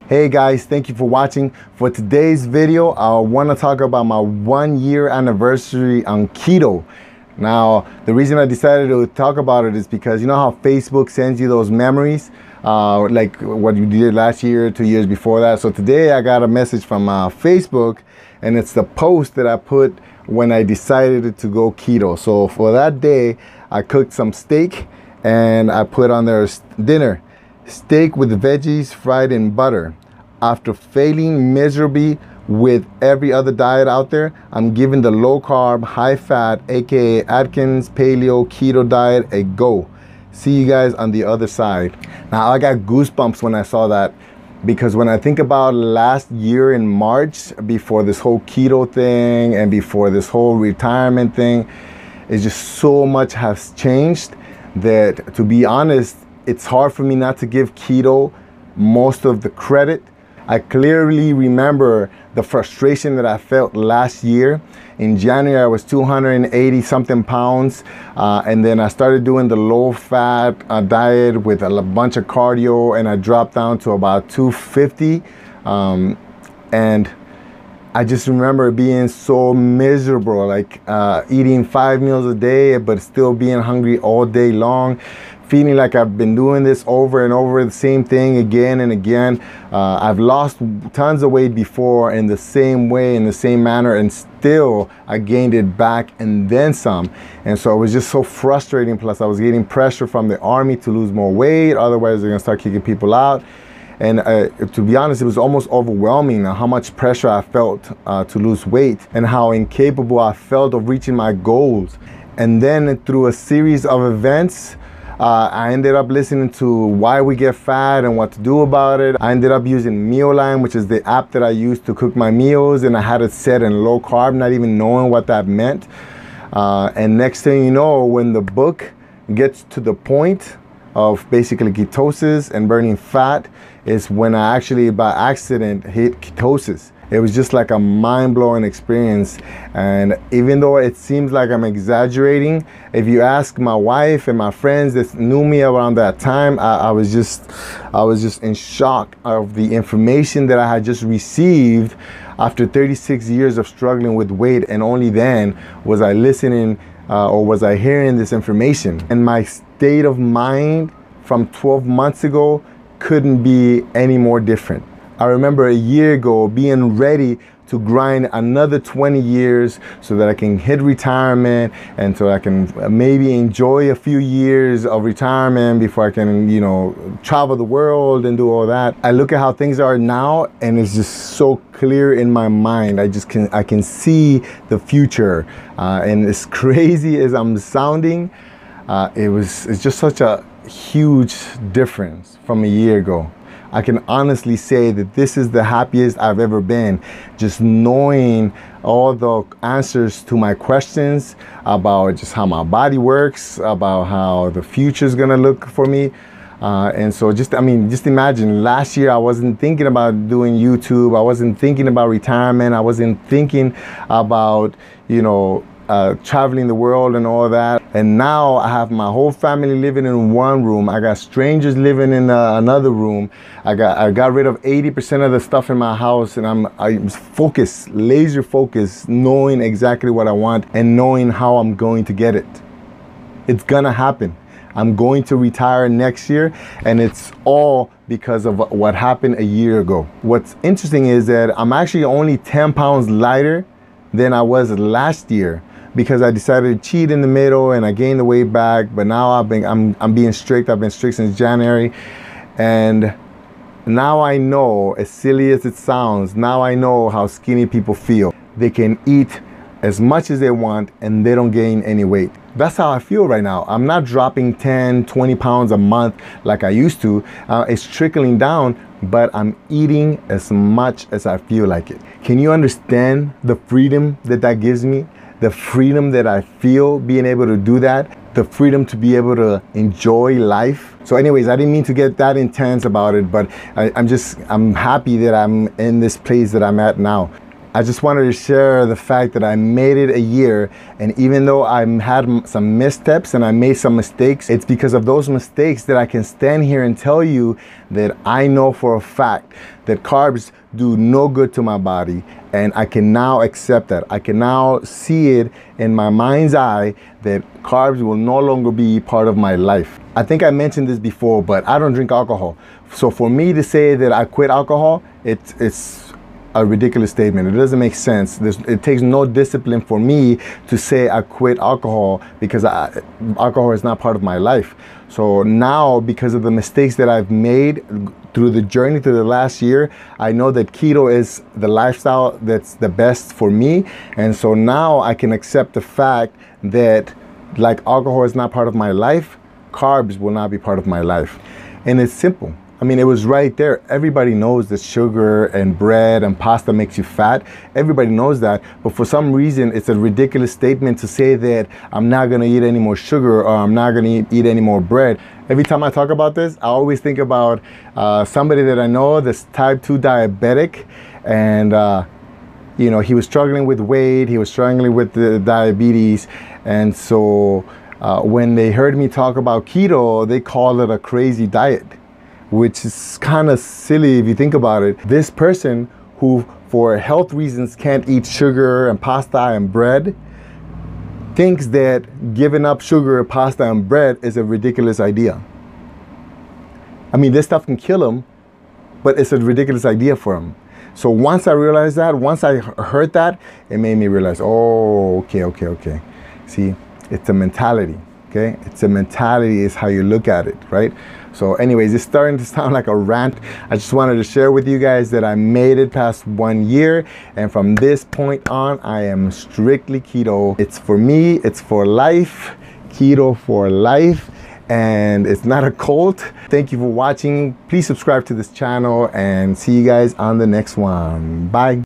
Hey guys, thank you for watching. For today's video, I want to talk about my 1-year anniversary on keto. Now, the reason I decided to talk about it is because you know how Facebook sends you those memories, like what you did last year, 2 years before that. So today I got a message from Facebook, and it's the post that I put when I decided to go keto. So for that day, I cooked some steak and I put on there dinner. Steak with veggies fried in butter. After failing miserably with every other diet out there, I'm giving the low carb, high fat, aka Atkins Paleo Keto diet a go. See you guys on the other side. Now I got goosebumps when I saw that, because when I think about last year in March, before this whole keto thing and before this whole retirement thing, it's just so much has changed that, to be honest, it's hard for me not to give keto most of the credit. I clearly remember the frustration that I felt last year. In January, I was 280 something pounds. And then I started doing the low fat diet with a bunch of cardio, and I dropped down to about 250. And I just remember being so miserable, like eating 5 meals a day, but still being hungry all day long. Feeling like I've been doing this over and over, the same thing again and again. I've lost tons of weight before in the same way, in the same manner, and still I gained it back and then some. And so it was just so frustrating. Plus I was getting pressure from the army to lose more weight, otherwise they're gonna start kicking people out. And to be honest, it was almost overwhelming how much pressure I felt to lose weight, and how incapable I felt of reaching my goals. And then through a series of events, I ended up listening to Why We Get Fat and what to do about it. I ended up using Mealime, which is the app that I use to cook my meals, and I had it set in low carb, not even knowing what that meant. And next thing you know, when the book gets to the point of basically ketosis and burning fat, is when I actually by accident hit ketosis. It was just like a mind-blowing experience. And even though it seems like I'm exaggerating, if you ask my wife and my friends that knew me around that time, I was just in shock of the information that I had just received after 36 years of struggling with weight. And only then was I listening or was I hearing this information. And my state of mind from 12 months ago couldn't be any more different. I remember a year ago being ready to grind another 20 years so that I can hit retirement, and so I can maybe enjoy a few years of retirement before I can, you know, travel the world and do all that. I look at how things are now, and it's just so clear in my mind. I can see the future. And as crazy as I'm sounding, it's just such a huge difference from a year ago. I can honestly say that this is the happiest I've ever been, just knowing all the answers to my questions about just how my body works, about how the future is gonna look for me. And so just imagine, last year I wasn't thinking about doing YouTube, I wasn't thinking about retirement, I wasn't thinking about, you know, traveling the world and all that. And now I have my whole family living in one room. I got strangers living in another room. I got rid of 80% of the stuff in my house, and I'm focused, laser focused, knowing exactly what I want and knowing how I'm going to get it. It's gonna happen. I'm going to retire next year, and it's all because of what happened a year ago. What's interesting is that I'm actually only 10 pounds lighter than I was last year, because I decided to cheat in the middle and I gained the weight back. But now I'm being strict. I've been strict since January, and now I know, as silly as it sounds, now I know how skinny people feel. They can eat as much as they want and they don't gain any weight. That's how I feel right now. I'm not dropping 10, 20 pounds a month like I used to. It's trickling down, but I'm eating as much as I feel like it. Can you understand the freedom that that gives me? The freedom that I feel being able to do that, the freedom to be able to enjoy life. So anyways, I didn't mean to get that intense about it, but I'm happy that I'm in this place that I'm at now. I just wanted to share the fact that I made it a year, and even though I had some missteps and I made some mistakes, it's because of those mistakes that I can stand here and tell you that I know for a fact that carbs do no good to my body, and I can now accept that. I can now see it in my mind's eye that carbs will no longer be part of my life. I think I mentioned this before, but I don't drink alcohol. So for me to say that I quit alcohol, it's a ridiculous statement. It doesn't make sense. It takes no discipline for me to say I quit alcohol because alcohol is not part of my life. So now, because of the mistakes that I've made through the journey through the last year, I know that keto is the lifestyle that's the best for me. And so now I can accept the fact that, like alcohol is not part of my life, carbs will not be part of my life. And it's simple. I mean, it was right there. Everybody knows that sugar and bread and pasta makes you fat. Everybody knows that. But for some reason, it's a ridiculous statement to say that I'm not going to eat any more sugar or I'm not going to eat any more bread. Every time I talk about this, I always think about somebody that I know that's type 2 diabetic. And, you know, he was struggling with weight. He was struggling with the diabetes. And so when they heard me talk about keto, they called it a crazy diet, which is kind of silly if you think about it. This person who, for health reasons, can't eat sugar and pasta and bread, thinks that giving up sugar, pasta, and bread is a ridiculous idea. I mean, this stuff can kill him, but it's a ridiculous idea for him. So once I realized that, once I heard that, it made me realize, oh, okay. See, it's a mentality. Okay, it's a mentality, is how you look at it, right? So anyways, it's starting to sound like a rant. I just wanted to share with you guys that I made it past 1 year, and from this point on, I am strictly keto. It's for me, it's for life, keto for life, and it's not a cult. Thank you for watching. Please subscribe to this channel and see you guys on the next one. Bye.